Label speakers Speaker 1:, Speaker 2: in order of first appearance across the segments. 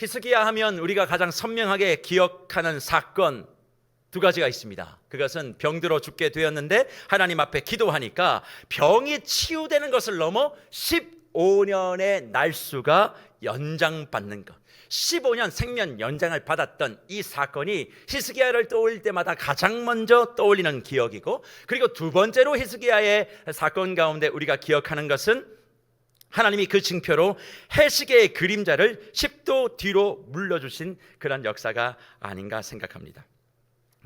Speaker 1: 히스기야 하면 우리가 가장 선명하게 기억하는 사건 두 가지가 있습니다. 그것은 병들어 죽게 되었는데 하나님 앞에 기도하니까 병이 치유되는 것을 넘어 15년의 날수가 연장받는 것, 15년 생명 연장을 받았던 이 사건이 히스기야를 떠올릴 때마다 가장 먼저 떠올리는 기억이고, 그리고 두 번째로 히스기야의 사건 가운데 우리가 기억하는 것은 하나님이 그 징표로 해시계의 그림자를 10도 뒤로 물려주신 그런 역사가 아닌가 생각합니다.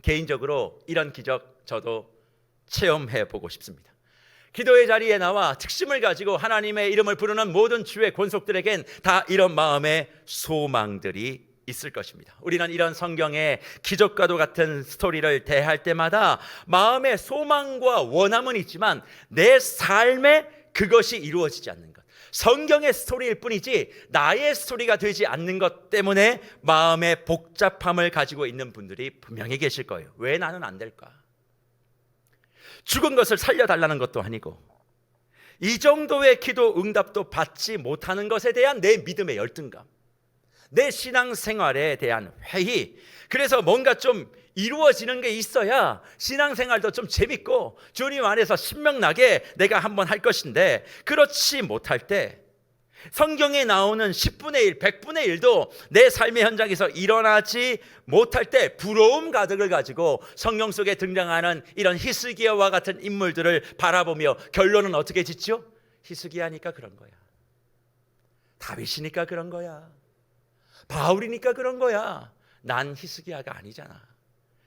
Speaker 1: 개인적으로 이런 기적 저도 체험해 보고 싶습니다. 기도의 자리에 나와 특심을 가지고 하나님의 이름을 부르는 모든 주의 권속들에겐 다 이런 마음의 소망들이 있을 것입니다. 우리는 이런 성경의 기적과도 같은 스토리를 대할 때마다 마음의 소망과 원함은 있지만 내 삶에 그것이 이루어지지 않는 것, 성경의 스토리일 뿐이지 나의 스토리가 되지 않는 것 때문에 마음의 복잡함을 가지고 있는 분들이 분명히 계실 거예요. 왜 나는 안 될까? 죽은 것을 살려달라는 것도 아니고 이 정도의 기도 응답도 받지 못하는 것에 대한 내 믿음의 열등감, 내 신앙생활에 대한 회의, 그래서 뭔가 좀 이루어지는 게 있어야 신앙생활도 좀 재밌고 주님 안에서 신명나게 내가 한번 할 것인데, 그렇지 못할 때 성경에 나오는 10분의 1, 100분의 1도 내 삶의 현장에서 일어나지 못할 때 부러움 가득을 가지고 성경 속에 등장하는 이런 히스기야와 같은 인물들을 바라보며 결론은 어떻게 짓죠? 히스기야니까 그런 거야, 다윗이니까 그런 거야, 바울이니까 그런 거야, 난 히스기야가 아니잖아.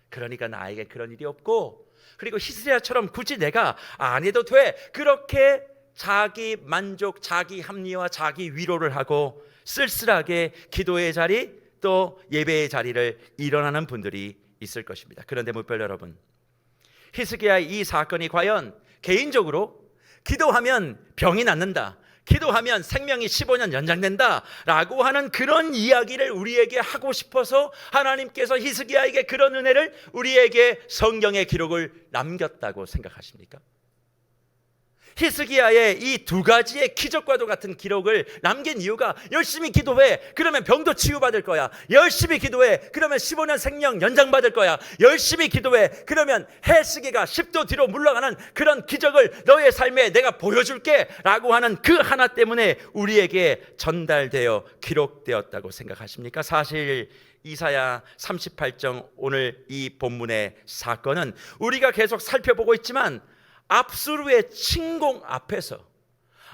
Speaker 1: 그러니까 나에게 그런 일이 없고, 그리고 히스기야처럼 굳이 내가 안 해도 돼, 그렇게 자기 만족, 자기 합리화, 자기 위로를 하고 쓸쓸하게 기도의 자리 또 예배의 자리를 일어나는 분들이 있을 것입니다. 그런데 무별 여러분, 히스기야의 이 사건이 과연 개인적으로 기도하면 병이 낫는다, 기도하면 생명이 15년 연장된다 라고 하는 그런 이야기를 우리에게 하고 싶어서 하나님께서 히스기야에게 그런 은혜를, 우리에게 성경의 기록을 남겼다고 생각하십니까? 히스기야의 이 두 가지의 기적과도 같은 기록을 남긴 이유가 열심히 기도해, 그러면 병도 치유받을 거야, 열심히 기도해, 그러면 15년 생명 연장받을 거야, 열심히 기도해, 그러면 해시계가 10도 뒤로 물러가는 그런 기적을 너의 삶에 내가 보여줄게 라고 하는 그 하나 때문에 우리에게 전달되어 기록되었다고 생각하십니까? 사실 이사야 38장 오늘 이 본문의 사건은 우리가 계속 살펴보고 있지만 압수르의 침공 앞에서,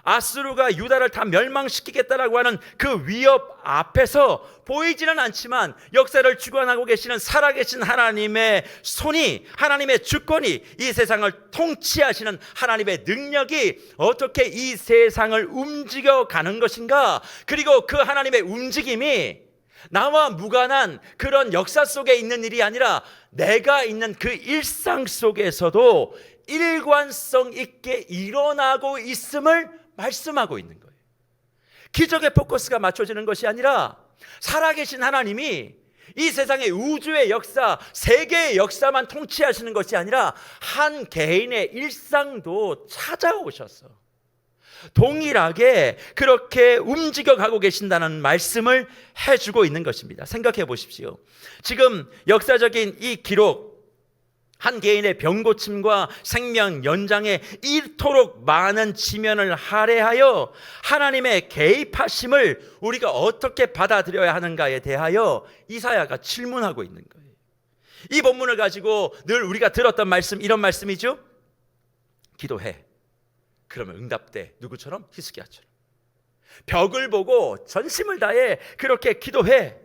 Speaker 1: 아수르가 유다를 다 멸망시키겠다라고 하는 그 위협 앞에서 보이지는 않지만 역사를 주관하고 계시는 살아계신 하나님의 손이, 하나님의 주권이, 이 세상을 통치하시는 하나님의 능력이 어떻게 이 세상을 움직여가는 것인가, 그리고 그 하나님의 움직임이 나와 무관한 그런 역사 속에 있는 일이 아니라 내가 있는 그 일상 속에서도 일관성 있게 일어나고 있음을 말씀하고 있는 거예요. 기적의 포커스가 맞춰지는 것이 아니라 살아계신 하나님이 이 세상의 우주의 역사, 세계의 역사만 통치하시는 것이 아니라 한 개인의 일상도 찾아오셔서 동일하게 그렇게 움직여가고 계신다는 말씀을 해주고 있는 것입니다. 생각해 보십시오. 지금 역사적인 이 기록, 한 개인의 병고침과 생명 연장에 이토록 많은 지면을 할애하여 하나님의 개입하심을 우리가 어떻게 받아들여야 하는가에 대하여 이사야가 질문하고 있는 거예요. 이 본문을 가지고 늘 우리가 들었던 말씀, 이런 말씀이죠. 기도해, 그러면 응답돼. 누구처럼? 히스기야처럼. 벽을 보고 전심을 다해 그렇게 기도해,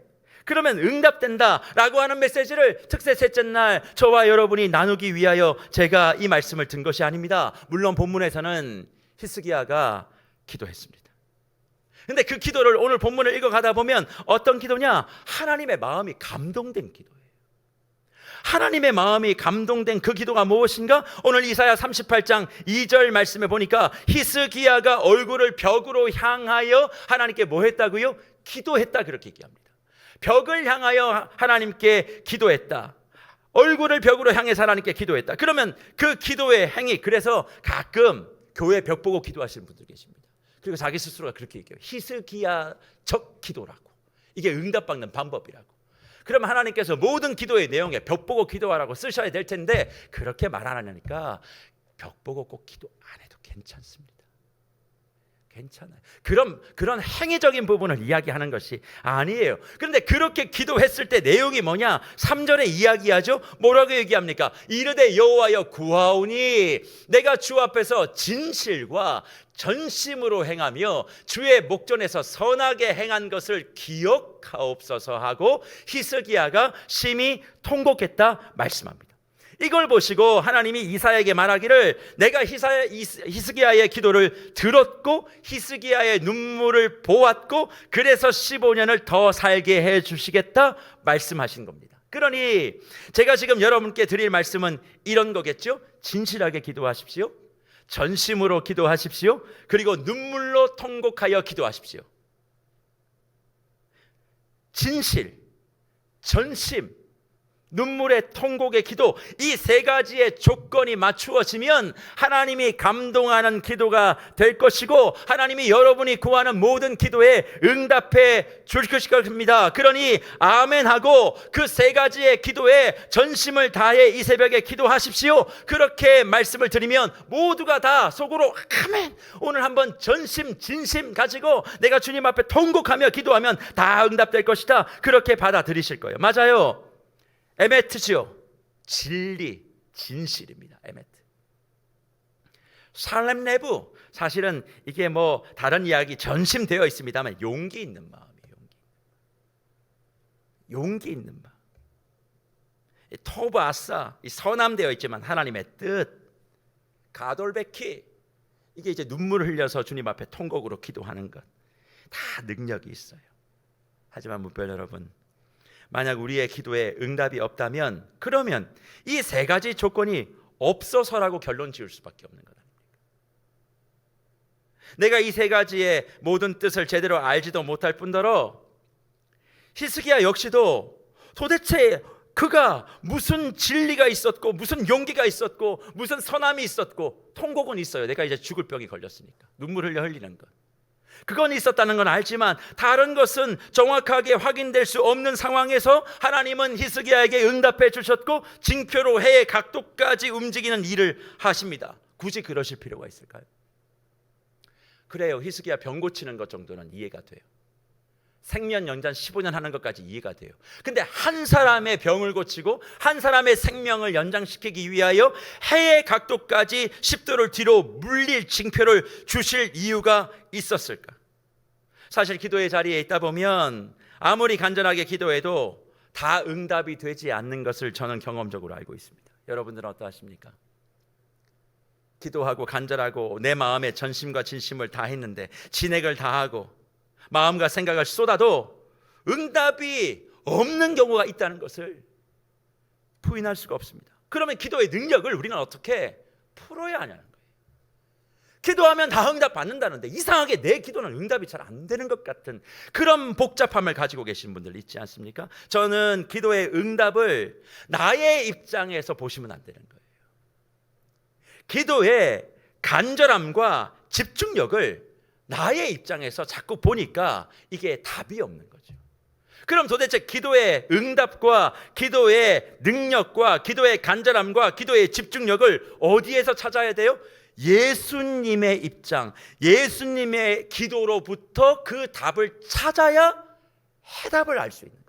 Speaker 1: 그러면 응답된다 라고 하는 메시지를 특세 셋째 날 저와 여러분이 나누기 위하여 제가 이 말씀을 든 것이 아닙니다. 물론 본문에서는 히스기야가 기도했습니다. 근데 그 기도를 오늘 본문을 읽어가다 보면 어떤 기도냐? 하나님의 마음이 감동된 기도예요. 하나님의 마음이 감동된 그 기도가 무엇인가? 오늘 이사야 38장 2절 말씀에 보니까 히스기야가 얼굴을 벽으로 향하여 하나님께 뭐 했다고요? 기도했다, 그렇게 얘기합니다. 벽을 향하여 하나님께 기도했다, 얼굴을 벽으로 향해서 하나님께 기도했다. 그러면 그 기도의 행위, 그래서 가끔 교회 벽 보고 기도하시는 분들 계십니다. 그리고 자기 스스로가 그렇게 얘기해요. 히스기야적 기도라고. 이게 응답받는 방법이라고. 그럼 하나님께서 모든 기도의 내용에 벽 보고 기도하라고 쓰셔야 될 텐데 그렇게 말 안 하니까 벽 보고 꼭 기도 안 해도 괜찮습니다. 괜찮아요. 그런 행위적인 부분을 이야기하는 것이 아니에요. 그런데 그렇게 기도했을 때 내용이 뭐냐? 3절에 이야기하죠. 뭐라고 얘기합니까? 이르되 여호와여 구하오니 내가 주 앞에서 진실과 전심으로 행하며 주의 목전에서 선하게 행한 것을 기억하옵소서 하고 히스기야가 심히 통곡했다 말씀합니다. 이걸 보시고 하나님이 이사야에게 말하기를 내가 히스기야의 기도를 들었고 히스기야의 눈물을 보았고 그래서 15년을 더 살게 해주시겠다 말씀하신 겁니다. 그러니 제가 지금 여러분께 드릴 말씀은 이런 거겠죠. 진실하게 기도하십시오. 전심으로 기도하십시오. 그리고 눈물로 통곡하여 기도하십시오. 진실, 전심, 눈물의 통곡의 기도, 이 세 가지의 조건이 맞추어지면 하나님이 감동하는 기도가 될 것이고 하나님이 여러분이 구하는 모든 기도에 응답해 주실 겁니다. 그러니 아멘하고 그 세 가지의 기도에 전심을 다해 이 새벽에 기도하십시오. 그렇게 말씀을 드리면 모두가 다 속으로 아멘, 오늘 한번 전심 진심 가지고 내가 주님 앞에 통곡하며 기도하면 다 응답될 것이다. 그렇게 받아들이실 거예요. 맞아요. 에메트지요. 진리, 진실입니다. 에메트. 살렘 내부, 사실은 이게 뭐 다른 이야기 전심되어 있습니다만 용기 있는 마음이에요. 용기 있는 마음. 토브 아싸, 선함되어 있지만 하나님의 뜻. 가돌베키, 이게 이제 눈물을 흘려서 주님 앞에 통곡으로 기도하는 것, 다 능력이 있어요. 하지만 무별 여러분, 만약 우리의 기도에 응답이 없다면 그러면 이 세 가지 조건이 없어서라고 결론 지을 수밖에 없는 것 아닙니까? 내가 이 세 가지의 모든 뜻을 제대로 알지도 못할 뿐더러 히스기야 역시도 도대체 그가 무슨 진리가 있었고 무슨 용기가 있었고 무슨 선함이 있었고, 통곡은 있어요. 내가 이제 죽을 병이 걸렸으니까 눈물 흘리는 것, 그건 있었다는 건 알지만 다른 것은 정확하게 확인될 수 없는 상황에서 하나님은 히스기야에게 응답해 주셨고 징표로 해의 각도까지 움직이는 일을 하십니다. 굳이 그러실 필요가 있을까요? 그래요. 히스기야 병 고치는 것 정도는 이해가 돼요. 생명 연장 15년 하는 것까지 이해가 돼요. 근데 한 사람의 병을 고치고 한 사람의 생명을 연장시키기 위하여 해의 각도까지 10도를 뒤로 물릴 징표를 주실 이유가 있었을까? 사실 기도의 자리에 있다 보면 아무리 간절하게 기도해도 다 응답이 되지 않는 것을 저는 경험적으로 알고 있습니다. 여러분들은 어떠하십니까? 기도하고 간절하고 내 마음의 전심과 진심을 다 했는데 진액을 다하고 마음과 생각을 쏟아도 응답이 없는 경우가 있다는 것을 부인할 수가 없습니다. 그러면 기도의 능력을 우리는 어떻게 풀어야 하냐는 거예요. 기도하면 다 응답 받는다는데 이상하게 내 기도는 응답이 잘 안 되는 것 같은 그런 복잡함을 가지고 계신 분들 있지 않습니까? 저는 기도의 응답을 나의 입장에서 보시면 안 되는 거예요. 기도의 간절함과 집중력을 나의 입장에서 자꾸 보니까 이게 답이 없는 거죠. 그럼 도대체 기도의 응답과 기도의 능력과 기도의 간절함과 기도의 집중력을 어디에서 찾아야 돼요? 예수님의 입장, 예수님의 기도로부터 그 답을 찾아야 해답을 알 수 있는 거예요.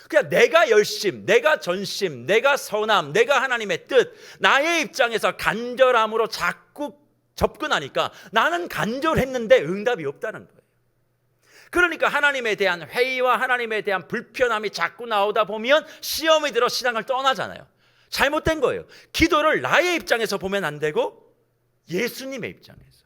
Speaker 1: 그냥 내가 열심, 내가 전심, 내가 선함, 내가 하나님의 뜻, 나의 입장에서 간절함으로 자꾸 접근하니까 나는 간절했는데 응답이 없다는 거예요. 그러니까 하나님에 대한 회의와 하나님에 대한 불편함이 자꾸 나오다 보면 시험이 들어 신앙을 떠나잖아요. 잘못된 거예요. 기도를 나의 입장에서 보면 안 되고 예수님의 입장에서,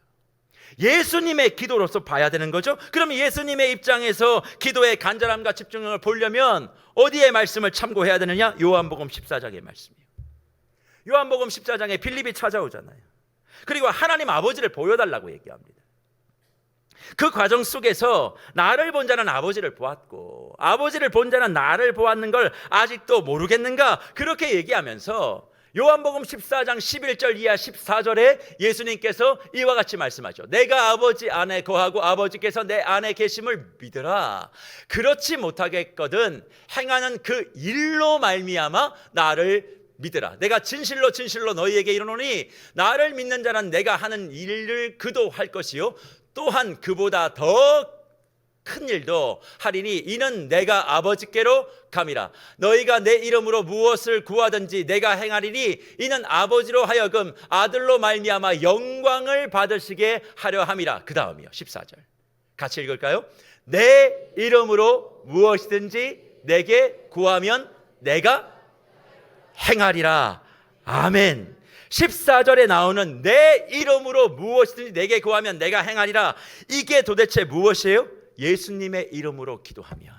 Speaker 1: 예수님의 기도로서 봐야 되는 거죠. 그러면 예수님의 입장에서 기도의 간절함과 집중력을 보려면 어디의 말씀을 참고해야 되느냐? 요한복음 14장의 말씀이에요. 요한복음 14장에 빌립이 찾아오잖아요. 그리고 하나님 아버지를 보여달라고 얘기합니다. 그 과정 속에서 나를 본 자는 아버지를 보았고 아버지를 본 자는 나를 보았는 걸 아직도 모르겠는가? 그렇게 얘기하면서 요한복음 14장 11절 이하 14절에 예수님께서 이와 같이 말씀하죠. 내가 아버지 안에 거하고 아버지께서 내 안에 계심을 믿으라. 그렇지 못하겠거든 행하는 그 일로 말미암아 나를 믿으라. 내가 진실로 진실로 너희에게 이르노니 나를 믿는 자는 내가 하는 일을 그도 할 것이요 또한 그보다 더 큰 일도 하리니 이는 내가 아버지께로 감이라. 너희가 내 이름으로 무엇을 구하든지 내가 행하리니 이는 아버지로 하여금 아들로 말미암아 영광을 받으시게 하려 함이라. 그 다음이요 14절 같이 읽을까요? 내 이름으로 무엇이든지 내게 구하면 내가 행하리라. 아멘. 14절에 나오는 내 이름으로 무엇이든지 내게 구하면 내가 행하리라. 이게 도대체 무엇이에요? 예수님의 이름으로 기도하면,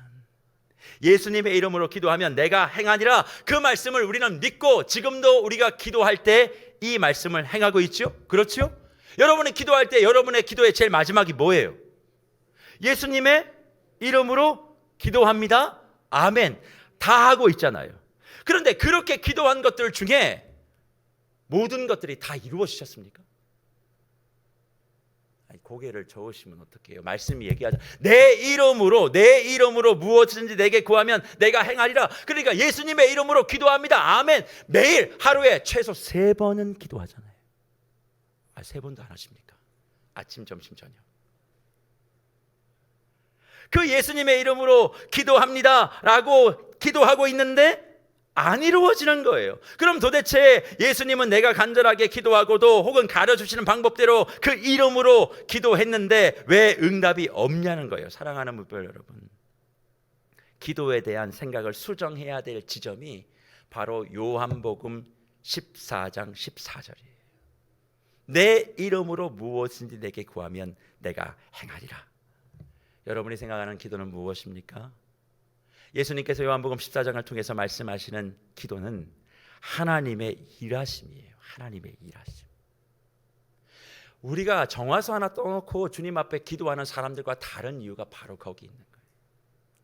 Speaker 1: 예수님의 이름으로 기도하면 내가 행하니라. 그 말씀을 우리는 믿고 지금도 우리가 기도할 때 이 말씀을 행하고 있죠. 그렇죠? 여러분이 기도할 때 여러분의 기도의 제일 마지막이 뭐예요? 예수님의 이름으로 기도합니다. 아멘. 다 하고 있잖아요. 그런데 그렇게 기도한 것들 중에 모든 것들이 다 이루어지셨습니까? 고개를 저으시면 어떡해요? 말씀이 얘기하자. 내 이름으로 무엇이든지 내게 구하면 내가 행하리라. 그러니까 예수님의 이름으로 기도합니다. 아멘. 매일 하루에 최소 3번은 기도하잖아요. 3번도 안 하십니까? 아침, 점심, 저녁. 그 예수님의 이름으로 기도합니다 라고 기도하고 있는데 안 이루어지는 거예요. 그럼 도대체 예수님은 내가 간절하게 기도하고도 혹은 가르쳐주시는 방법대로 그 이름으로 기도했는데 왜 응답이 없냐는 거예요. 사랑하는 무별 여러분, 기도에 대한 생각을 수정해야 될 지점이 바로 요한복음 14장 14절이에요. 내 이름으로 무엇인지 내게 구하면 내가 행하리라. 여러분이 생각하는 기도는 무엇입니까? 예수님께서 요한복음 14장을 통해서 말씀하시는 기도는 하나님의 일하심이에요. 하나님의 일하심. 우리가 정화서 하나 떠놓고 주님 앞에 기도하는 사람들과 다른 이유가 바로 거기 있는 거예요.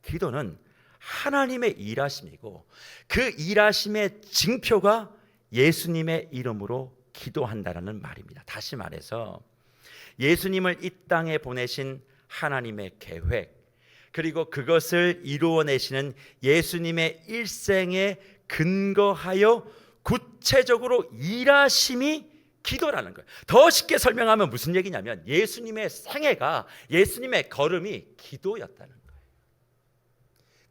Speaker 1: 기도는 하나님의 일하심이고 그 일하심의 징표가 예수님의 이름으로 기도한다라는 말입니다. 다시 말해서 예수님을 이 땅에 보내신 하나님의 계획, 그리고 그것을 이루어내시는 예수님의 일생에 근거하여 구체적으로 일하심이 기도라는 거예요. 더 쉽게 설명하면 무슨 얘기냐면 예수님의 생애가, 예수님의 걸음이 기도였다는 거예요.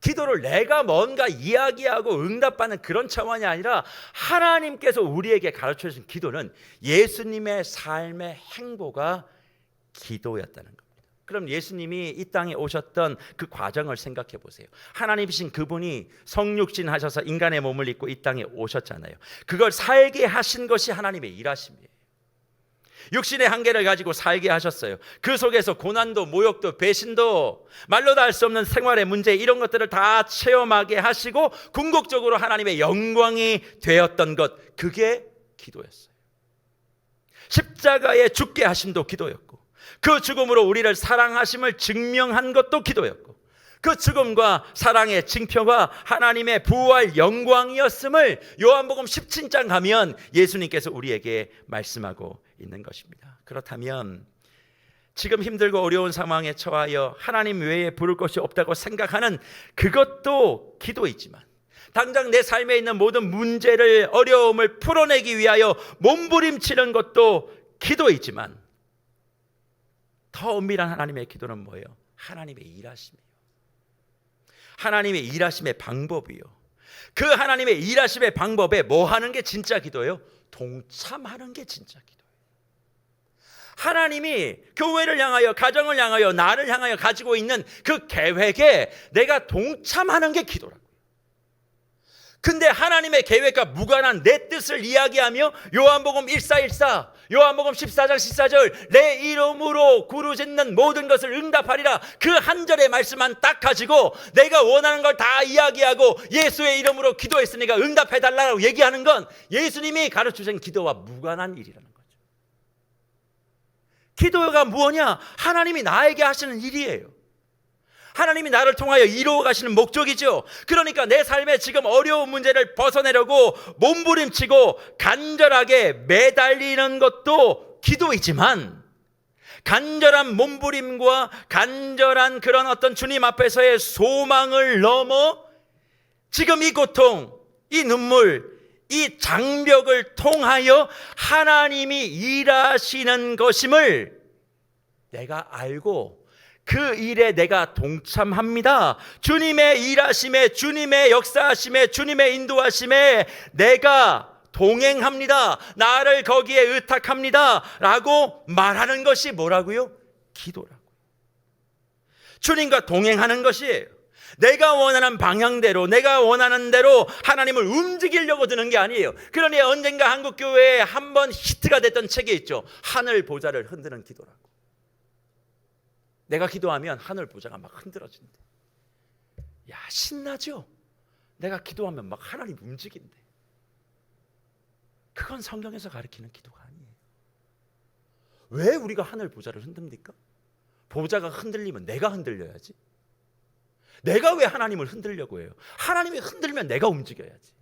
Speaker 1: 기도를 내가 뭔가 이야기하고 응답받는 그런 차원이 아니라 하나님께서 우리에게 가르쳐 주신 기도는 예수님의 삶의 행보가 기도였다는 거예요. 그럼 예수님이 이 땅에 오셨던 그 과정을 생각해 보세요. 하나님이신 그분이 성육신 하셔서 인간의 몸을 입고 이 땅에 오셨잖아요. 그걸 살게 하신 것이 하나님의 일하심이에요. 육신의 한계를 가지고 살게 하셨어요. 그 속에서 고난도 모욕도 배신도 말로 다 할 수 없는 생활의 문제, 이런 것들을 다 체험하게 하시고 궁극적으로 하나님의 영광이 되었던 것, 그게 기도였어요. 십자가에 죽게 하심도 기도였고 그 죽음으로 우리를 사랑하심을 증명한 것도 기도였고 그 죽음과 사랑의 징표가 하나님의 부활 영광이었음을 요한복음 17장 가면 예수님께서 우리에게 말씀하고 있는 것입니다. 그렇다면 지금 힘들고 어려운 상황에 처하여 하나님 외에 부를 것이 없다고 생각하는 그것도 기도이지만, 당장 내 삶에 있는 모든 문제를, 어려움을 풀어내기 위하여 몸부림치는 것도 기도이지만, 더 엄밀한 하나님의 기도는 뭐예요? 하나님의 일하심이에요. 하나님의 일하심의 방법이요. 그 하나님의 일하심의 방법에 뭐 하는 게 진짜 기도예요? 동참하는 게 진짜 기도예요. 하나님이 교회를 향하여, 가정을 향하여, 나를 향하여 가지고 있는 그 계획에 내가 동참하는 게 기도라고요. 근데 하나님의 계획과 무관한 내 뜻을 이야기하며 요한복음 1414, 요한복음 14장 14절 내 이름으로 부르짖는 모든 것을 응답하리라, 그 한 절의 말씀만 딱 가지고 내가 원하는 걸 다 이야기하고 예수의 이름으로 기도했으니까 응답해달라고 얘기하는 건 예수님이 가르쳐준 기도와 무관한 일이라는 거죠. 기도가 무엇이냐? 하나님이 나에게 하시는 일이에요. 하나님이 나를 통하여 이루어 가시는 목적이죠. 그러니까 내 삶에 지금 어려운 문제를 벗어내려고 몸부림치고 간절하게 매달리는 것도 기도이지만, 간절한 몸부림과 간절한 그런 어떤 주님 앞에서의 소망을 넘어 지금 이 고통, 이 눈물, 이 장벽을 통하여 하나님이 일하시는 것임을 내가 알고 그 일에 내가 동참합니다. 주님의 일하심에, 주님의 역사하심에, 주님의 인도하심에 내가 동행합니다. 나를 거기에 의탁합니다. 라고 말하는 것이 뭐라고요? 기도라고. 주님과 동행하는 것이에요. 내가 원하는 방향대로, 내가 원하는 대로 하나님을 움직이려고 드는 게 아니에요. 그러니 언젠가 한국교회에 한번 히트가 됐던 책이 있죠. 하늘 보좌를 흔드는 기도라고. 내가 기도하면 하늘 보좌가 막 흔들어진대. 야, 신나죠? 내가 기도하면 막 하나님 움직인대. 그건 성경에서 가르치는 기도가 아니에요. 왜 우리가 하늘 보좌를 흔듭니까? 보좌가 흔들리면 내가 흔들려야지. 내가 왜 하나님을 흔들려고 해요? 하나님이 흔들면 내가 움직여야지.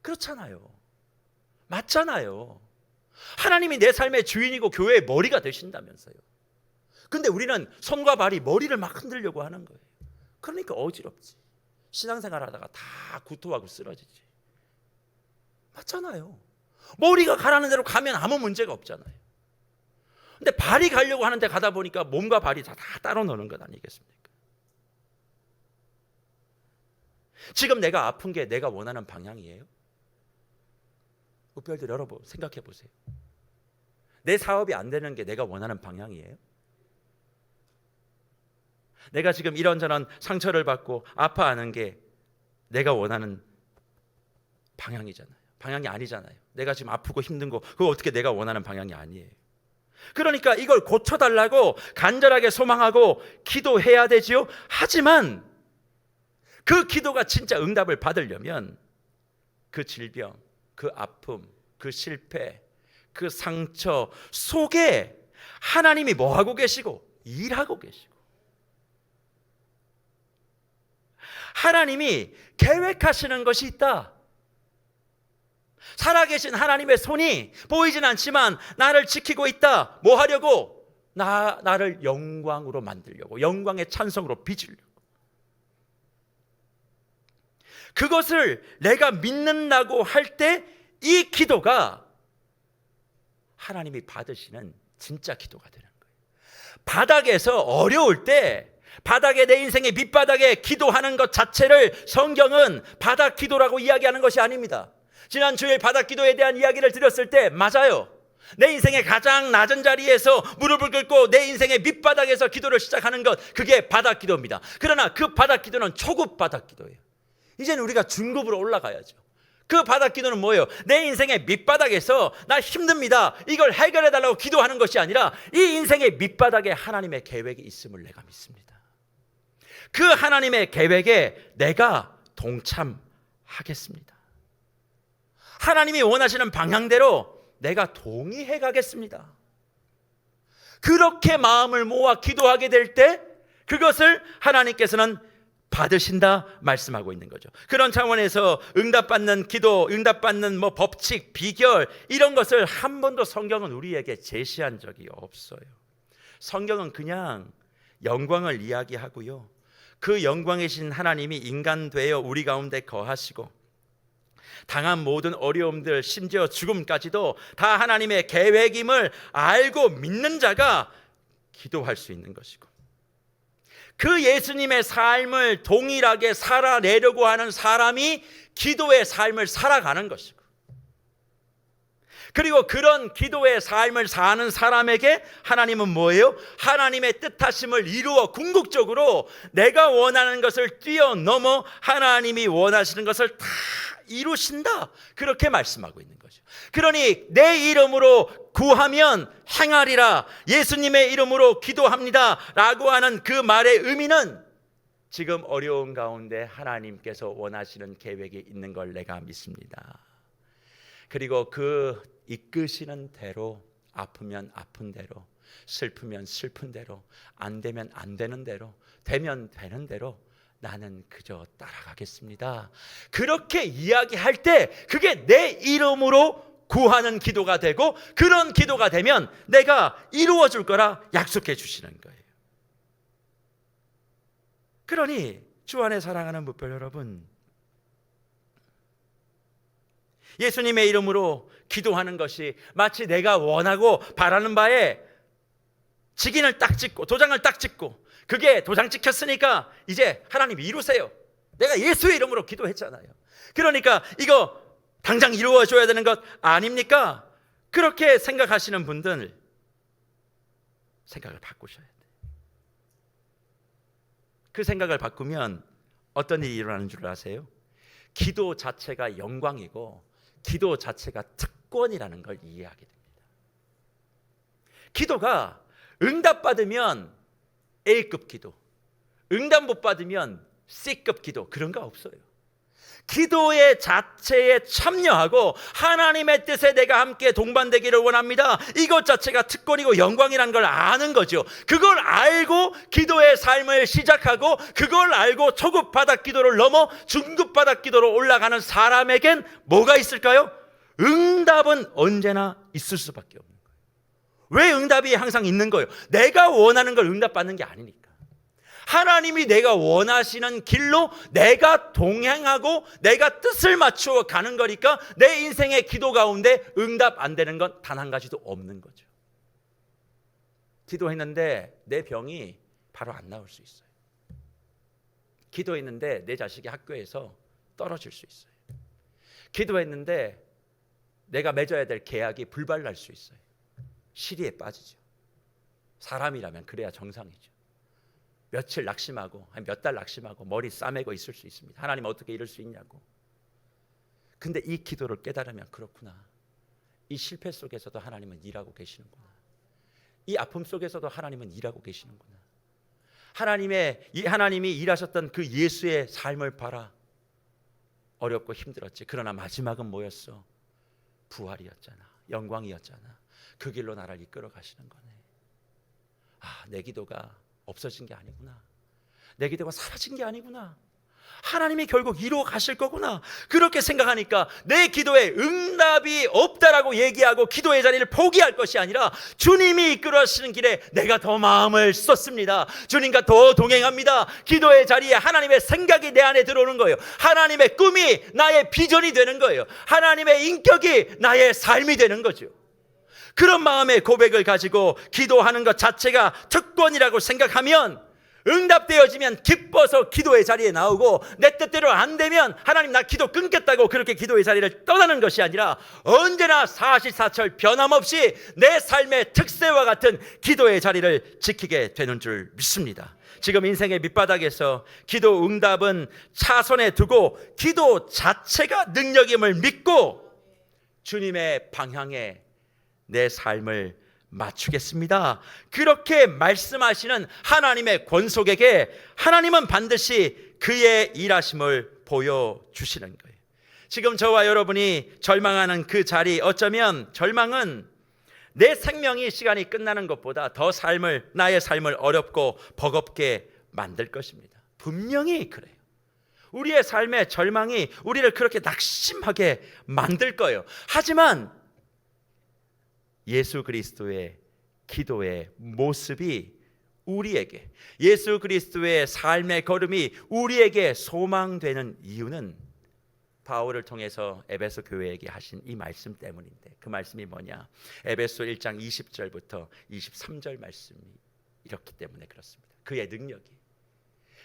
Speaker 1: 그렇잖아요. 맞잖아요. 하나님이 내 삶의 주인이고 교회의 머리가 되신다면서요. 근데 우리는 손과 발이 머리를 막 흔들려고 하는 거예요. 그러니까 어지럽지. 신앙생활 하다가 다 구토하고 쓰러지지. 맞잖아요. 머리가 가라는 대로 가면 아무 문제가 없잖아요. 근데 발이 가려고 하는데 가다 보니까 몸과 발이 다 따로 노는 것 아니겠습니까? 지금 내가 아픈 게 내가 원하는 방향이에요? 우별들 여러분 생각해 보세요. 내 사업이 안 되는 게 내가 원하는 방향이에요? 내가 지금 이런저런 상처를 받고 아파하는 게 내가 원하는 방향이잖아요. 방향이 아니잖아요. 내가 지금 아프고 힘든 거 그거 어떻게 내가 원하는 방향이 아니에요. 그러니까 이걸 고쳐달라고 간절하게 소망하고 기도해야 되지요. 하지만 그 기도가 진짜 응답을 받으려면 그 질병, 그 아픔, 그 실패, 그 상처 속에 하나님이 뭐 하고 계시고 일하고 계시고 하나님이 계획하시는 것이 있다. 살아계신 하나님의 손이 보이진 않지만 나를 지키고 있다. 뭐 하려고? 나를 영광으로 만들려고, 영광의 찬송으로 빚으려고. 그것을 내가 믿는다고 할 때 이 기도가 하나님이 받으시는 진짜 기도가 되는 거예요. 바닥에서 어려울 때 바닥에 내 인생의 밑바닥에 기도하는 것 자체를 성경은 바닥 기도라고 이야기하는 것이 아닙니다. 지난 주일 바닥 기도에 대한 이야기를 드렸을 때 맞아요. 내 인생의 가장 낮은 자리에서 무릎을 꿇고 내 인생의 밑바닥에서 기도를 시작하는 것, 그게 바닥 기도입니다. 그러나 그 바닥 기도는 초급 바닥 기도예요. 이제는 우리가 중급으로 올라가야죠. 그 바닥 기도는 뭐예요? 내 인생의 밑바닥에서 나 힘듭니다, 이걸 해결해달라고 기도하는 것이 아니라 이 인생의 밑바닥에 하나님의 계획이 있음을 내가 믿습니다. 그 하나님의 계획에 내가 동참하겠습니다. 하나님이 원하시는 방향대로 내가 동의해 가겠습니다. 그렇게 마음을 모아 기도하게 될 때 그것을 하나님께서는 받으신다 말씀하고 있는 거죠. 그런 차원에서 응답받는 기도, 응답받는 법칙, 비결 이런 것을 한 번도 성경은 우리에게 제시한 적이 없어요. 성경은 그냥 영광을 이야기하고요. 그 영광이신 하나님이 인간 되어 우리 가운데 거하시고 당한 모든 어려움들, 심지어 죽음까지도 다 하나님의 계획임을 알고 믿는 자가 기도할 수 있는 것이고, 그 예수님의 삶을 동일하게 살아내려고 하는 사람이 기도의 삶을 살아가는 것이고, 그리고 그런 기도의 삶을 사는 사람에게 하나님은 뭐예요? 하나님의 뜻하심을 이루어 궁극적으로 내가 원하는 것을 뛰어넘어 하나님이 원하시는 것을 다 이루신다, 그렇게 말씀하고 있는 거죠. 그러니 내 이름으로 구하면 행하리라, 예수님의 이름으로 기도합니다 라고 하는 그 말의 의미는 지금 어려운 가운데 하나님께서 원하시는 계획이 있는 걸 내가 믿습니다. 그리고 그 이끄시는 대로, 아프면 아픈 대로, 슬프면 슬픈 대로, 안 되면 안 되는 대로, 되면 되는 대로 나는 그저 따라가겠습니다. 그렇게 이야기할 때 그게 내 이름으로 구하는 기도가 되고, 그런 기도가 되면 내가 이루어 줄 거라 약속해 주시는 거예요. 그러니 주 안에 사랑하는 무별 여러분, 예수님의 이름으로 기도하는 것이 마치 내가 원하고 바라는 바에 직인을 딱 찍고 도장을 딱 찍고, 그게 도장 찍혔으니까 이제 하나님 이루세요, 내가 예수의 이름으로 기도했잖아요, 그러니까 이거 당장 이루어줘야 되는 것 아닙니까? 그렇게 생각하시는 분들 생각을 바꾸셔야 돼요. 그 생각을 바꾸면 어떤 일이 일어나는 줄 아세요? 기도 자체가 영광이고 기도 자체가 특권이라는 걸 이해하게 됩니다. 기도가 응답받으면 A급 기도, 응답 못 받으면 C급 기도, 그런 거 없어요. 기도의 자체에 참여하고 하나님의 뜻에 내가 함께 동반되기를 원합니다, 이것 자체가 특권이고 영광이라는 걸 아는 거죠. 그걸 알고 기도의 삶을 시작하고, 그걸 알고 초급 바닥 기도를 넘어 중급 바닥 기도로 올라가는 사람에겐 뭐가 있을까요? 응답은 언제나 있을 수밖에 없는 거예요. 왜 응답이 항상 있는 거예요? 내가 원하는 걸 응답받는 게 아니니까. 하나님이 내가 원하시는 길로 내가 동행하고 내가 뜻을 맞추어 가는 거니까 내 인생의 기도 가운데 응답 안 되는 건 단 한 가지도 없는 거죠. 기도했는데 내 병이 바로 안 나올 수 있어요. 기도했는데 내 자식이 학교에서 떨어질 수 있어요. 기도했는데 내가 맺어야 될 계약이 불발날 수 있어요. 시리에 빠지죠. 사람이라면 그래야 정상이죠. 며칠 낙심하고 몇 달 낙심하고 머리 싸매고 있을 수 있습니다. 하나님 어떻게 이럴 수 있냐고. 근데 이 기도를 깨달으면 그렇구나, 이 실패 속에서도 하나님은 일하고 계시는구나, 이 아픔 속에서도 하나님은 일하고 계시는구나, 하나님이 일하셨던 그 예수의 삶을 봐라. 어렵고 힘들었지, 그러나 마지막은 뭐였어? 부활이었잖아, 영광이었잖아. 그 길로 나를 이끌어 가시는 거네. 아, 내 기도가 없어진 게 아니구나, 내 기도가 사라진 게 아니구나, 하나님이 결국 이루어 가실 거구나. 그렇게 생각하니까 내 기도에 응답이 없다라고 얘기하고 기도의 자리를 포기할 것이 아니라 주님이 이끌어 가시는 길에 내가 더 마음을 쏟습니다. 주님과 더 동행합니다. 기도의 자리에 하나님의 생각이 내 안에 들어오는 거예요. 하나님의 꿈이 나의 비전이 되는 거예요. 하나님의 인격이 나의 삶이 되는 거죠. 그런 마음의 고백을 가지고 기도하는 것 자체가 특권이라고 생각하면, 응답되어지면 기뻐서 기도의 자리에 나오고, 내 뜻대로 안 되면 하나님 나 기도 끊겠다고 그렇게 기도의 자리를 떠나는 것이 아니라 언제나 사시사철 변함없이 내 삶의 특세와 같은 기도의 자리를 지키게 되는 줄 믿습니다. 지금 인생의 밑바닥에서 기도 응답은 차선에 두고 기도 자체가 능력임을 믿고 주님의 방향에 내 삶을 맞추겠습니다, 그렇게 말씀하시는 하나님의 권속에게 하나님은 반드시 그의 일하심을 보여주시는 거예요. 지금 저와 여러분이 절망하는 그 자리, 어쩌면 절망은 내 생명이 시간이 끝나는 것보다 더 나의 삶을 어렵고 버겁게 만들 것입니다. 분명히 그래요. 우리의 삶의 절망이 우리를 그렇게 낙심하게 만들 거예요. 하지만 예수 그리스도의 기도의 모습이 우리에게, 예수 그리스도의 삶의 걸음이 우리에게 소망되는 이유는 바울을 통해서 에베소 교회에게 하신 이 말씀 때문인데, 그 말씀이 뭐냐? 에베소 1장 20절부터 23절 말씀이 이렇기 때문에 그렇습니다. 그의 능력이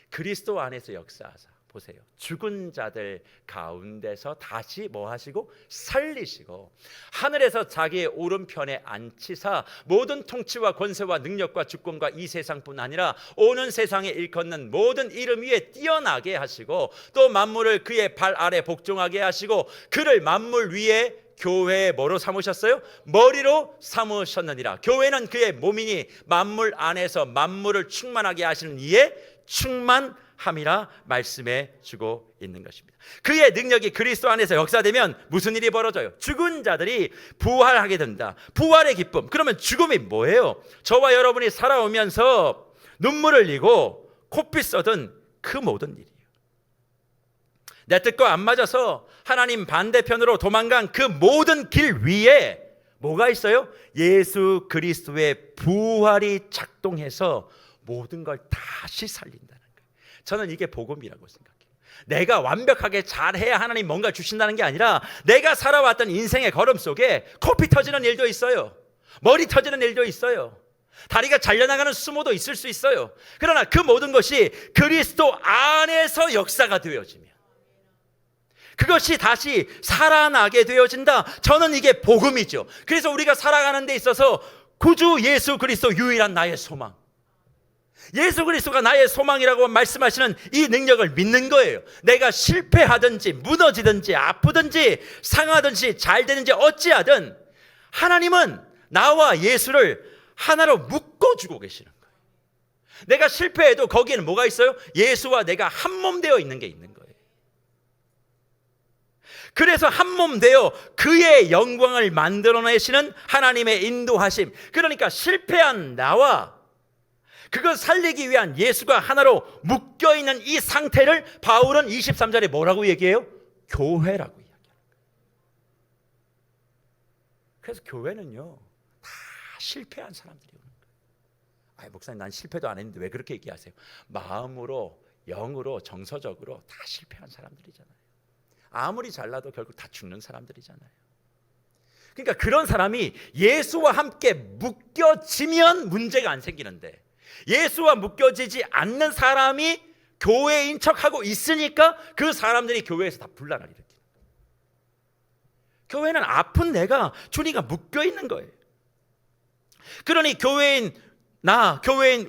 Speaker 1: 그리스도 안에서 역사하사, 보세요, 죽은 자들 가운데서 다시 뭐 하시고? 살리시고 하늘에서 자기의 오른편에 앉히사 모든 통치와 권세와 능력과 주권과 이 세상뿐 아니라 오는 세상에 일컫는 모든 이름 위에 뛰어나게 하시고, 또 만물을 그의 발 아래 복종하게 하시고, 그를 만물 위에 교회에 뭐로 삼으셨어요? 머리로 삼으셨느니라. 교회는 그의 몸이니 만물 안에서 만물을 충만하게 하시는 이에 충만하시느니라. 함이라 말씀해 주고 있는 것입니다. 그의 능력이 그리스도 안에서 역사되면 무슨 일이 벌어져요? 죽은 자들이 부활하게 된다. 부활의 기쁨. 그러면 죽음이 뭐예요? 저와 여러분이 살아오면서 눈물을 흘리고 코피 쏟은 그 모든 일이에요. 내 뜻과 안 맞아서 하나님 반대편으로 도망간 그 모든 길 위에 뭐가 있어요? 예수 그리스도의 부활이 작동해서 모든 걸 다시 살린다는 거예요. 저는 이게 복음이라고 생각해요. 내가 완벽하게 잘해야 하나님 뭔가 주신다는 게 아니라 내가 살아왔던 인생의 걸음 속에 코피 터지는 일도 있어요. 머리 터지는 일도 있어요. 다리가 잘려나가는 수모도 있을 수 있어요. 그러나 그 모든 것이 그리스도 안에서 역사가 되어지면 그것이 다시 살아나게 되어진다. 저는 이게 복음이죠. 그래서 우리가 살아가는 데 있어서 구주 예수 그리스도 유일한 나의 소망, 예수 그리스도가 나의 소망이라고 말씀하시는 이 능력을 믿는 거예요. 내가 실패하든지 무너지든지 아프든지 상하든지 잘 되든지 어찌하든 하나님은 나와 예수를 하나로 묶어주고 계시는 거예요. 내가 실패해도 거기에는 뭐가 있어요? 예수와 내가 한 몸 되어 있는 게 있는 거예요. 그래서 한 몸 되어 그의 영광을 만들어내시는 하나님의 인도하심. 그러니까 실패한 나와 그걸 살리기 위한 예수가 하나로 묶여있는 이 상태를 바울은 23절에 뭐라고 얘기해요? 교회라고 이야기합니다. 그래서 교회는요 다 실패한 사람들이 오는 거예요. 목사님 난 실패도 안 했는데 왜 그렇게 얘기하세요? 마음으로 영으로 정서적으로 다 실패한 사람들이잖아요. 아무리 잘나도 결국 다 죽는 사람들이잖아요. 그러니까 그런 사람이 예수와 함께 묶여지면 문제가 안 생기는데 예수와 묶여지지 않는 사람이 교회인 척하고 있으니까 그 사람들이 교회에서 다 분란을 일으키는 거예요. 교회는 아픈 내가 주님과 묶여 있는 거예요. 그러니 교회인 나, 교회인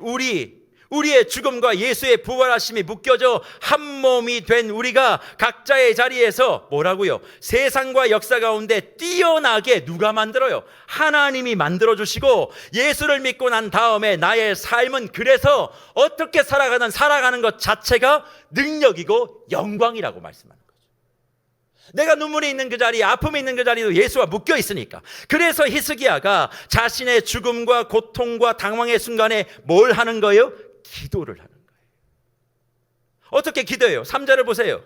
Speaker 1: 우리의 죽음과 예수의 부활하심이 묶여져 한 몸이 된 우리가 각자의 자리에서 뭐라고요? 세상과 역사 가운데 뛰어나게 누가 만들어요? 하나님이 만들어주시고 예수를 믿고 난 다음에 나의 삶은 그래서 어떻게 살아가는 것 자체가 능력이고 영광이라고 말씀하는 거죠. 내가 눈물이 있는 그 자리, 아픔이 있는 그 자리도 예수와 묶여 있으니까. 그래서 히스기야가 자신의 죽음과 고통과 당황의 순간에 뭘 하는 거예요? 기도를 하는 거예요. 어떻게 기도해요? 3절을 보세요.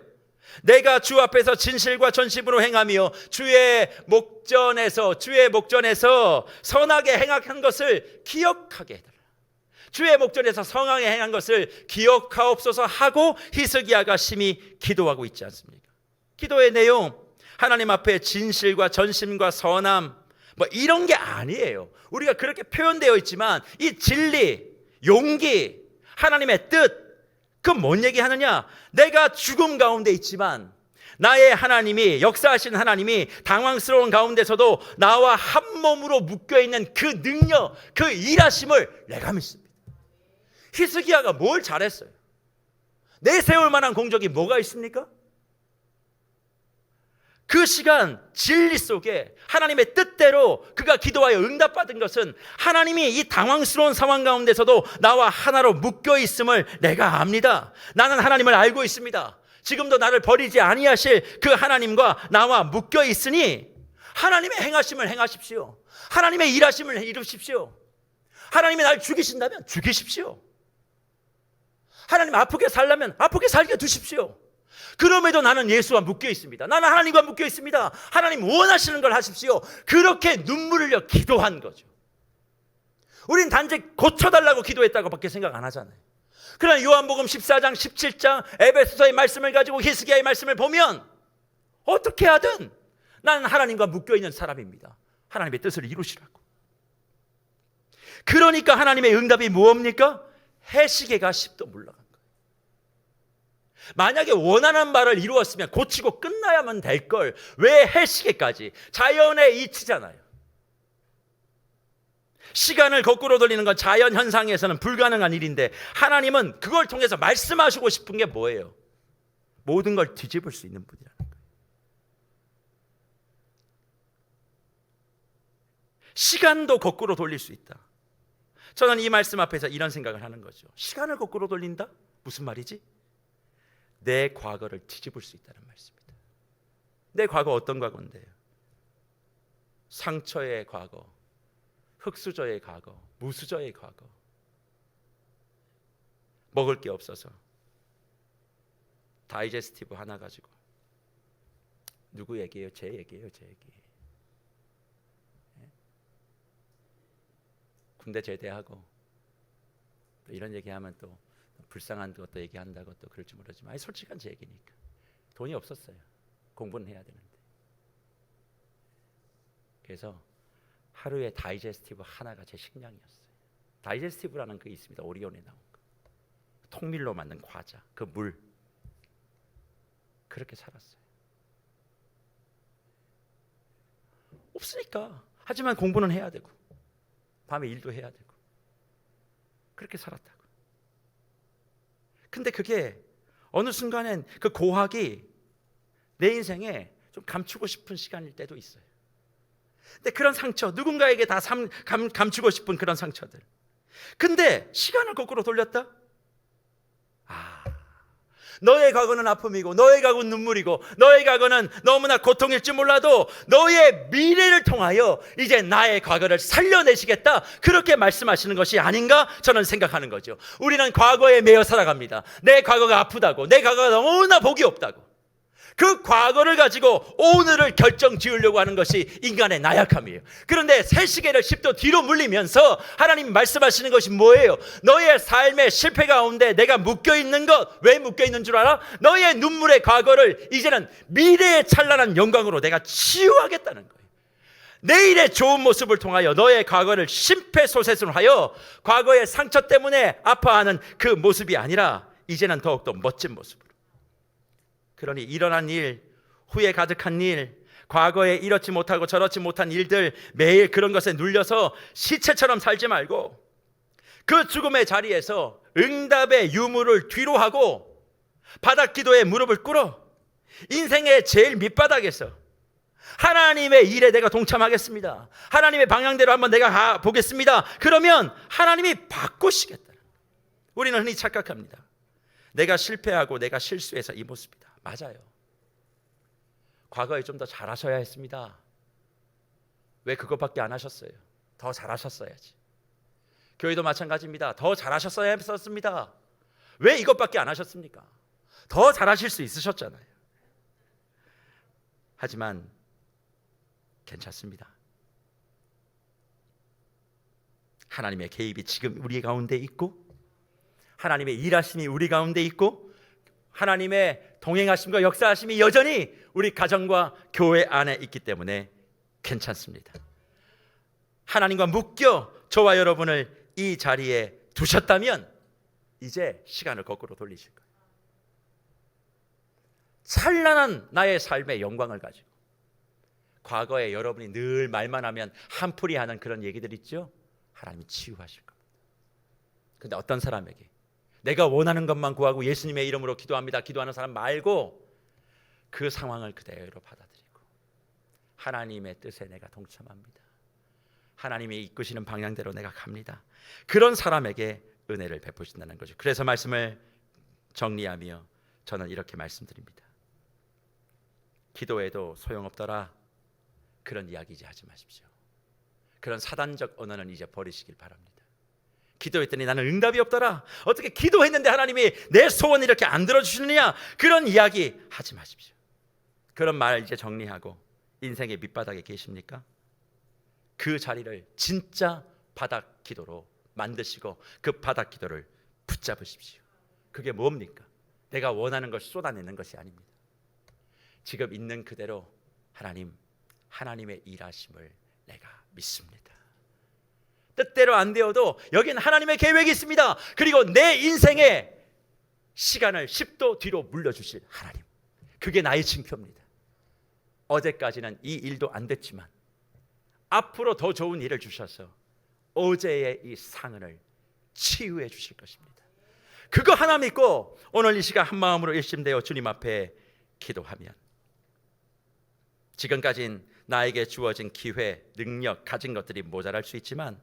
Speaker 1: 내가 주 앞에서 진실과 전심으로 행하며 주의 목전에서 선하게 행한 것을 기억하게 해달라. 주의 목전에서 성하게 행한 것을 기억하옵소서 하고 히스기야가 심히 기도하고 있지 않습니까? 기도의 내용, 하나님 앞에 진실과 전심과 선함 이런 게 아니에요. 우리가 그렇게 표현되어 있지만 이 진리, 용기, 하나님의 뜻, 그건 뭔 얘기하느냐? 내가 죽음 가운데 있지만 나의 하나님이, 역사하신 하나님이 당황스러운 가운데서도 나와 한 몸으로 묶여있는 그 능력, 그 일하심을 내가 믿습니다. 히스기야가 뭘 잘했어요? 내세울 만한 공적이 뭐가 있습니까? 그 시간 진리 속에 하나님의 뜻대로 그가 기도하여 응답받은 것은 하나님이 이 당황스러운 상황 가운데서도 나와 하나로 묶여 있음을 내가 압니다. 나는 하나님을 알고 있습니다. 지금도 나를 버리지 아니하실 그 하나님과 나와 묶여 있으니 하나님의 행하심을 행하십시오. 하나님의 일하심을 이루십시오. 하나님이 날 죽이신다면 죽이십시오. 하나님 아프게 살려면 아프게 살게 두십시오. 그럼에도 나는 예수와 묶여 있습니다. 나는 하나님과 묶여 있습니다. 하나님 원하시는 걸 하십시오. 그렇게 눈물 흘려 기도한 거죠. 우린 단지 고쳐달라고 기도했다고 밖에 생각 안 하잖아요. 그러나 요한복음 14장 17장 에베소서의 말씀을 가지고 히스기야의 말씀을 보면 어떻게 하든 나는 하나님과 묶여 있는 사람입니다. 하나님의 뜻을 이루시라고. 그러니까 하나님의 응답이 무엇입니까? 해시계가 10도 물러간 거예요. 만약에 원하는 바를 이루었으면 고치고 끝나야만 될 걸 왜 해시계까지? 자연의 이치잖아요. 시간을 거꾸로 돌리는 건 자연 현상에서는 불가능한 일인데 하나님은 그걸 통해서 말씀하시고 싶은 게 뭐예요? 모든 걸 뒤집을 수 있는 분이라는 거예요. 시간도 거꾸로 돌릴 수 있다. 저는 이 말씀 앞에서 이런 생각을 하는 거죠. 시간을 거꾸로 돌린다? 무슨 말이지? 내 과거를 뒤집을 수 있다는 말씀입니다. 내 과거 어떤 과거인데요? 상처의 과거, 흙수저의 과거, 무수저의 과거. 먹을 게 없어서 다이제스티브 하나 가지고, 누구 얘기예요? 제 얘기예요. 제 얘기. 군대 제대하고 또 이런 얘기하면 또 불쌍한 것도 얘기한다고 또 그럴지 모르지만, 아니 솔직한 제 얘기니까. 돈이 없었어요. 공부는 해야 되는데. 그래서 하루에 다이제스티브 하나가 제 식량이었어요. 다이제스티브라는 게 있습니다. 오리온에 나온 거. 통밀로 만든 과자, 그 물. 그렇게 살았어요. 없으니까. 하지만 공부는 해야 되고 밤에 일도 해야 되고 그렇게 살았다고. 근데 그게 어느 순간엔 그 고학이 내 인생에 좀 감추고 싶은 시간일 때도 있어요. 근데 그런 상처, 누군가에게 다 감추고 싶은 그런 상처들. 근데 시간을 거꾸로 돌렸다? 너의 과거는 아픔이고 너의 과거는 눈물이고 너의 과거는 너무나 고통일지 몰라도 너의 미래를 통하여 이제 나의 과거를 살려내시겠다, 그렇게 말씀하시는 것이 아닌가 저는 생각하는 거죠. 우리는 과거에 매여 살아갑니다. 내 과거가 아프다고, 내 과거가 너무나 복이 없다고. 그 과거를 가지고 오늘을 결정 지으려고 하는 것이 인간의 나약함이에요. 그런데 새 시계를 10도 뒤로 물리면서 하나님 말씀하시는 것이 뭐예요? 너의 삶의 실패 가운데 내가 묶여있는 것, 왜 묶여있는 줄 알아? 너의 눈물의 과거를 이제는 미래의 찬란한 영광으로 내가 치유하겠다는 거예요. 내일의 좋은 모습을 통하여 너의 과거를 심폐소생술하여 과거의 상처 때문에 아파하는 그 모습이 아니라 이제는 더욱더 멋진 모습으로. 그러니 일어난 일, 후회 가득한 일, 과거에 이렇지 못하고 저렇지 못한 일들, 매일 그런 것에 눌려서 시체처럼 살지 말고 그 죽음의 자리에서 응답의 유무를 뒤로 하고 바닥 기도에 무릎을 꿇어 인생의 제일 밑바닥에서 하나님의 일에 내가 동참하겠습니다, 하나님의 방향대로 한번 내가 가보겠습니다. 그러면 하나님이 바꾸시겠다. 우리는 흔히 착각합니다. 내가 실패하고 내가 실수해서 이 모습이다. 맞아요. 과거에 좀 더 잘하셔야 했습니다. 왜 그것밖에 안 하셨어요? 더 잘하셨어야지. 교회도 마찬가지입니다. 더 잘하셨어야 했었습니다. 왜 이것밖에 안 하셨습니까? 더 잘하실 수 있으셨잖아요. 하지만 괜찮습니다. 하나님의 개입이 지금 우리 가운데 있고, 하나님의 일하심이 우리 가운데 있고, 하나님의 동행하심과 역사하심이 여전히 우리 가정과 교회 안에 있기 때문에 괜찮습니다. 하나님과 묶여 저와 여러분을 이 자리에 두셨다면 이제 시간을 거꾸로 돌리실 거예요. 찬란한 나의 삶의 영광을 가지고, 과거에 여러분이 늘 말만 하면 한풀이 하는 그런 얘기들 있죠? 하나님이 치유하실 겁니다. 근데 어떤 사람에게 내가 원하는 것만 구하고 예수님의 이름으로 기도합니다, 기도하는 사람 말고 그 상황을 그대로 받아들이고 하나님의 뜻에 내가 동참합니다, 하나님이 이끄시는 방향대로 내가 갑니다, 그런 사람에게 은혜를 베푸신다는 거죠. 그래서 말씀을 정리하며 저는 이렇게 말씀드립니다. 기도해도 소용없더라, 그런 이야기 이제 하지 마십시오. 그런 사단적 언어는 이제 버리시길 바랍니다. 기도했더니 나는 응답이 없더라, 어떻게 기도했는데 하나님이 내 소원 이렇게 안 들어주시느냐, 그런 이야기 하지 마십시오. 그런 말 이제 정리하고, 인생의 밑바닥에 계십니까? 그 자리를 진짜 바닥 기도로 만드시고 그 바닥 기도를 붙잡으십시오. 그게 뭡니까? 내가 원하는 걸 쏟아내는 것이 아닙니다. 지금 있는 그대로 하나님의 일하심을 내가 믿습니다. 뜻대로 안 되어도 여기는 하나님의 계획이 있습니다. 그리고 내 인생의 시간을 10도 뒤로 물려주실 하나님, 그게 나의 징표입니다. 어제까지는 이 일도 안 됐지만 앞으로 더 좋은 일을 주셔서 어제의 이 상흔을 치유해 주실 것입니다. 그거 하나 믿고 오늘 이 시간 한 마음으로 일심되어 주님 앞에 기도하면, 지금까진 나에게 주어진 기회, 능력, 가진 것들이 모자랄 수 있지만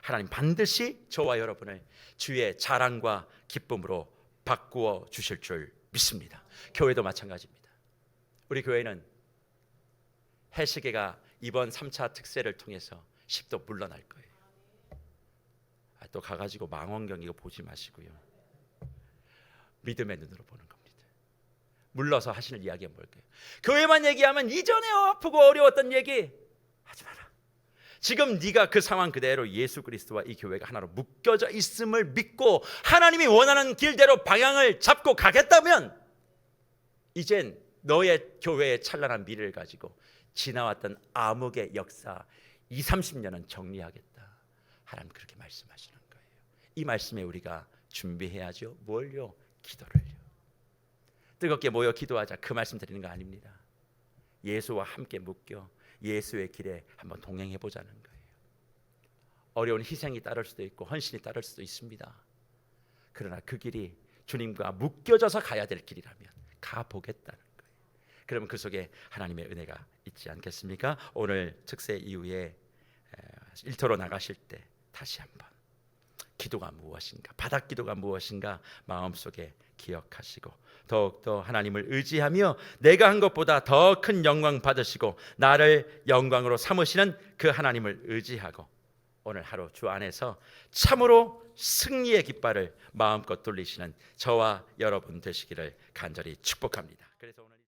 Speaker 1: 하나님 반드시 저와 여러분을 주의 자랑과 기쁨으로 바꾸어 주실 줄 믿습니다. 교회도 마찬가지입니다. 우리 교회는 해시계가 이번 3차 특세를 통해서 10도 물러날 거예요. 또 가가지고 망원경 이거 보지 마시고요. 믿음의 눈으로 보는 겁니다. 물러서 하시는 이야기가 뭘까요? 교회만 얘기하면 이전에 아프고 어려웠던 얘기 하지 마라. 지금 네가 그 상황 그대로 예수 그리스도와 이 교회가 하나로 묶여져 있음을 믿고 하나님이 원하는 길대로 방향을 잡고 가겠다면 이젠 너의 교회의 찬란한 미래를 가지고 지나왔던 암흑의 역사 20, 30년은 정리하겠다. 하나님 그렇게 말씀하시는 거예요. 이 말씀에 우리가 준비해야죠. 뭘요? 기도를요. 뜨겁게 모여 기도하자. 그 말씀 드리는 거 아닙니다. 예수와 함께 묶여 예수의 길에 한번 동행해 보자는 거예요. 어려운 희생이 따를 수도 있고 헌신이 따를 수도 있습니다. 그러나 그 길이 주님과 묶여져서 가야 될 길이라면 가보겠다는 거예요. 그러면 그 속에 하나님의 은혜가 있지 않겠습니까? 오늘 특세 이후에 일터로 나가실 때 다시 한번 기도가 무엇인가, 바닥 기도가 무엇인가 마음속에 기억하시고 더욱더 하나님을 의지하며 내가 한 것보다 더 큰 영광 받으시고 나를 영광으로 삼으시는 그 하나님을 의지하고 오늘 하루 주 안에서 참으로 승리의 깃발을 마음껏 돌리시는 저와 여러분 되시기를 간절히 축복합니다. 그래서 오늘